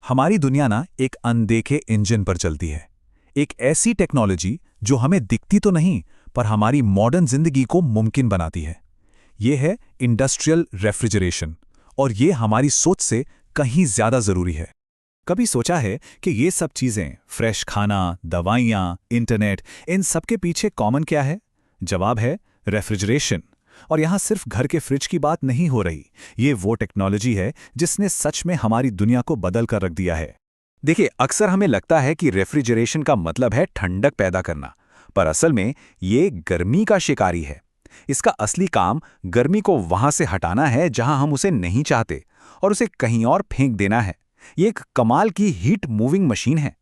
हमारी दुनिया ना एक अनदेखे इंजन पर चलती है। एक ऐसी टेक्नोलॉजी जो हमें दिखती तो नहीं पर हमारी मॉडर्न जिंदगी को मुमकिन बनाती है। ये है इंडस्ट्रियल रेफ्रिजरेशन और ये हमारी सोच से कहीं ज्यादा जरूरी है। कभी सोचा है कि ये सब चीजें, फ्रेश खाना, दवाइयाँ, इंटरनेट, इन सब के पीछे कॉमन क्या है? जवाब है रेफ्रिजरेशन। और यहाँ सिर्फ घर के फ्रिज की बात नहीं हो रही, ये वो टेक्नोलॉजी है जिसने सच में हमारी दुनिया को बदल कर रख दिया है। देखिए, अक्सर हमें लगता है कि रेफ्रिजरेशन का मतलब है ठंडक पैदा करना, पर असल में ये गर्मी का शिकारी है। इसका असली काम गर्मी को वहां से हटाना है जहां हम उसे नहीं चाहते और उसे कहीं और फेंक देना है। ये एक कमाल की हीट मूविंग मशीन है।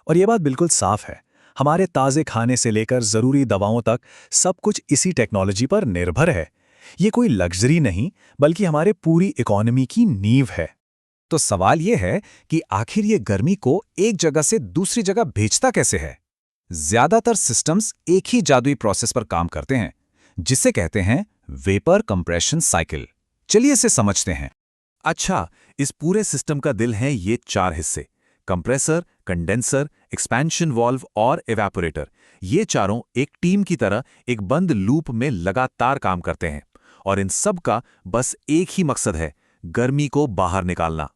और ये बात बिल्कुल साफ है, हमारे ताज़े खाने से लेकर ज़रूरी दवाओं तक सब कुछ इसी टेक्नोलॉजी पर निर्भर है। ये कोई लग्जरी नहीं, बल्कि हमारे पूरी इकोनॉमी की नींव है। तो सवाल ये है कि आखिर ये गर्मी को एक जगह से दूसरी जगह भेजता कैसे है? ज्यादातर सिस्टम्स एक ही जादुई प्रोसेस पर काम करते हैं, जिसे कहते हैं वेपर कंप्रेशन साइकिल। चलिए इसे समझते हैं। अच्छा, इस पूरे सिस्टम का दिल है ये 4 हिस्से: कंप्रेसर, कंडेंसर, एक्सपेंशन वाल्व और इवेपोरेटर। ये चारों एक टीम की तरह एक बंद लूप में लगातार काम करते हैं और इन सब का बस एक ही मकसद है, गर्मी को बाहर निकालना।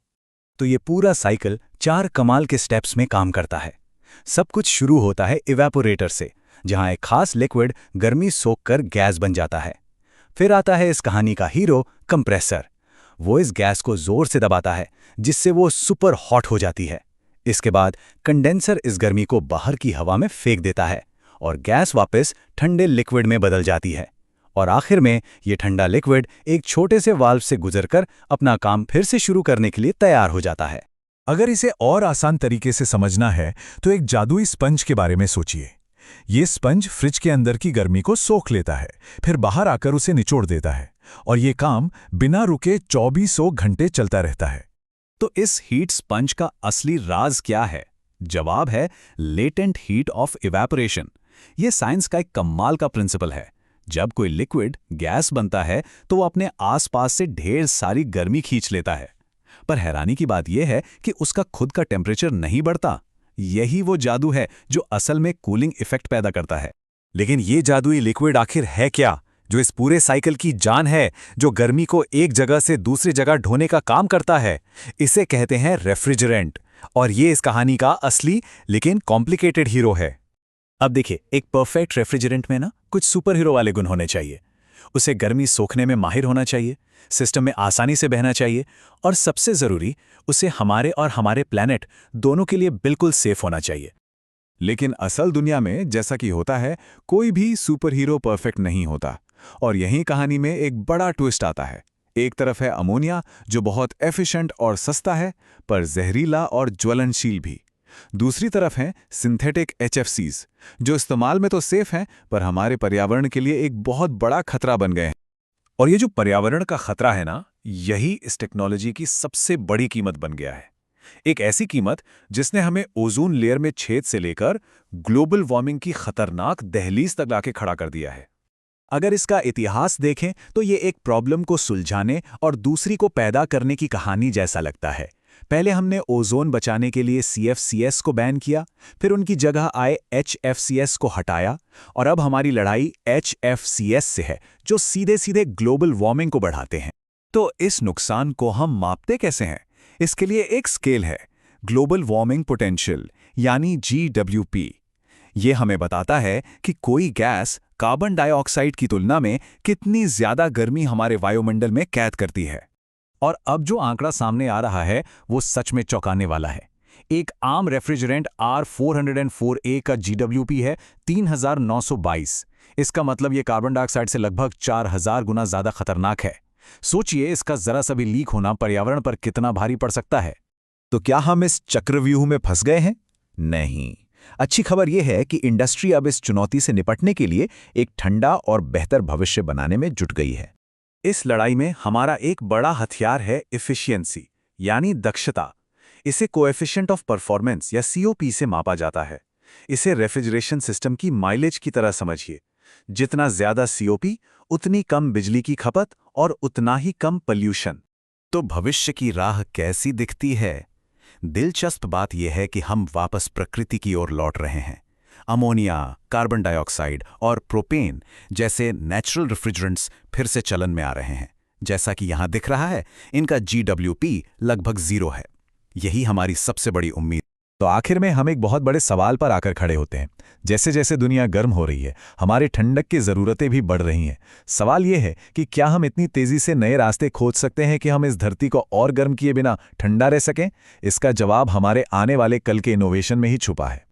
तो ये पूरा साइकिल 4 कमाल के स्टेप्स में काम करता है। सब कुछ शुरू होता है इवेपोरेटर से, जहां एक खास लिक्विड गर्मी सोखकर गैस बन जाता है। फिर आता है इस कहानी का हीरो, कंप्रेसर। वो इस गैस को जोर से दबाता है, जिससे वो सुपर हॉट हो जाती है। इसके बाद कंडेंसर इस गर्मी को बाहर की हवा में फेंक देता है और गैस वापस ठंडे लिक्विड में बदल जाती है। और आखिर में ये ठंडा लिक्विड एक छोटे से वाल्व से गुजरकर अपना काम फिर से शुरू करने के लिए तैयार हो जाता है। अगर इसे और आसान तरीके से समझना है तो एक जादुई स्पंज के बारे में सोचिए। ये स्पंज फ्रिज के अंदर की गर्मी को सोख लेता है, फिर बाहर आकर उसे निचोड़ देता है और ये काम बिना रुके 2400 घंटे चलता रहता है। तो इस हीट स्पंज का असली राज क्या है? जवाब है लेटेंट हीट ऑफ इवेपोरेशन। ये साइंस का एक कमाल का प्रिंसिपल है। जब कोई लिक्विड गैस बनता है तो वो अपने आसपास से ढेर सारी गर्मी खींच लेता है, पर हैरानी की बात यह है कि उसका खुद का टेम्परेचर नहीं बढ़ता। यही वो जादू है जो असल में कूलिंग इफेक्ट पैदा करता है। लेकिन ये जादुई लिक्विड आखिर है क्या, जो इस पूरे साइकिल की जान है, जो गर्मी को एक जगह से दूसरी जगह ढोने का काम करता है? इसे कहते हैं रेफ्रिजरेंट, और ये इस कहानी का असली लेकिन कॉम्प्लिकेटेड हीरो है। अब देखिए, एक परफेक्ट रेफ्रिजरेंट में ना कुछ सुपर हीरो वाले गुण होने चाहिए। उसे गर्मी सोखने में माहिर होना चाहिए, सिस्टम में आसानी से बहना चाहिए, और सबसे जरूरी, उसे हमारे और हमारे प्लैनेट दोनों के लिए बिल्कुल सेफ होना चाहिए। लेकिन असल दुनिया में जैसा कि होता है, कोई भी सुपर हीरो परफेक्ट नहीं होता। और यहीं कहानी में एक बड़ा ट्विस्ट आता है। एक तरफ है अमोनिया, जो बहुत एफिशिएंट और सस्ता है, पर जहरीला और ज्वलनशील भी। दूसरी तरफ हैं सिंथेटिक HFCs, जो इस्तेमाल में तो सेफ हैं, पर हमारे पर्यावरण के लिए एक बहुत बड़ा खतरा बन गए हैं। और ये जो पर्यावरण का खतरा है ना, यही इस टेक्नोलॉजी की सबसे बड़ी कीमत बन गया है। एक ऐसी कीमत जिसने हमें ओजोन लेयर में छेद से लेकर ग्लोबल वार्मिंग की खतरनाक दहलीज तक लाके खड़ा कर दिया है। अगर इसका इतिहास देखें तो ये एक प्रॉब्लम को सुलझाने और दूसरी को पैदा करने की कहानी जैसा लगता है। पहले हमने ओजोन बचाने के लिए CFCs को बैन किया, फिर उनकी जगह आए HFCs को हटाया, और अब हमारी लड़ाई HFCs से है, जो सीधे सीधे ग्लोबल वार्मिंग को बढ़ाते हैं। तो इस नुकसान को हम मापते कैसे हैं? इसके लिए एक स्केल है, ग्लोबल वार्मिंग पोटेंशियल, यानी GWP। ये हमें बताता है कि कोई गैस कार्बन डाइऑक्साइड की तुलना में कितनी ज्यादा गर्मी हमारे वायुमंडल में कैद करती है। और अब जो आंकड़ा सामने आ रहा है वो सच में चौंकाने वाला है। एक आम रेफ्रिजरेंट R404A का GWP है 3922। इसका मतलब ये कार्बन डाइऑक्साइड से लगभग 4000 गुना ज्यादा खतरनाक है। सोचिए, इसका जरा सा भी लीक होना पर्यावरण पर कितना भारी पड़ सकता है। तो क्या हम इस चक्रव्यूह में फंस गए हैं? नहीं। अच्छी खबर यह है कि इंडस्ट्री अब इस चुनौती से निपटने के लिए एक ठंडा और बेहतर भविष्य बनाने में जुट गई है। इस लड़ाई में हमारा एक बड़ा हथियार है एफिशिएंसी, यानी दक्षता। इसे कोएफिशिएंट ऑफ परफॉर्मेंस या COP से मापा जाता है। इसे रेफ्रिजरेशन सिस्टम की माइलेज की तरह समझिए। जितना ज्यादा COP, उतनी कम बिजली की खपत और उतना ही कम पॉल्यूशन। तो भविष्य की राह कैसी दिखती है? दिलचस्प बात यह है कि हम वापस प्रकृति की ओर लौट रहे हैं। अमोनिया, कार्बन डाइऑक्साइड और प्रोपेन जैसे नेचुरल रेफ्रिजरेंट्स फिर से चलन में आ रहे हैं। जैसा कि यहाँ दिख रहा है, इनका GWP लगभग 0 है। यही हमारी सबसे बड़ी उम्मीद। तो आखिर में हम एक बहुत बड़े सवाल पर आकर खड़े होते हैं। जैसे जैसे दुनिया गर्म हो रही है, हमारे ठंडक की ज़रूरतें भी बढ़ रही हैं। सवाल ये है कि क्या हम इतनी तेज़ी से नए रास्ते खोज सकते हैं कि हम इस धरती को और गर्म किए बिना ठंडा रह सकें? इसका जवाब हमारे आने वाले कल के इनोवेशन में ही छुपा है।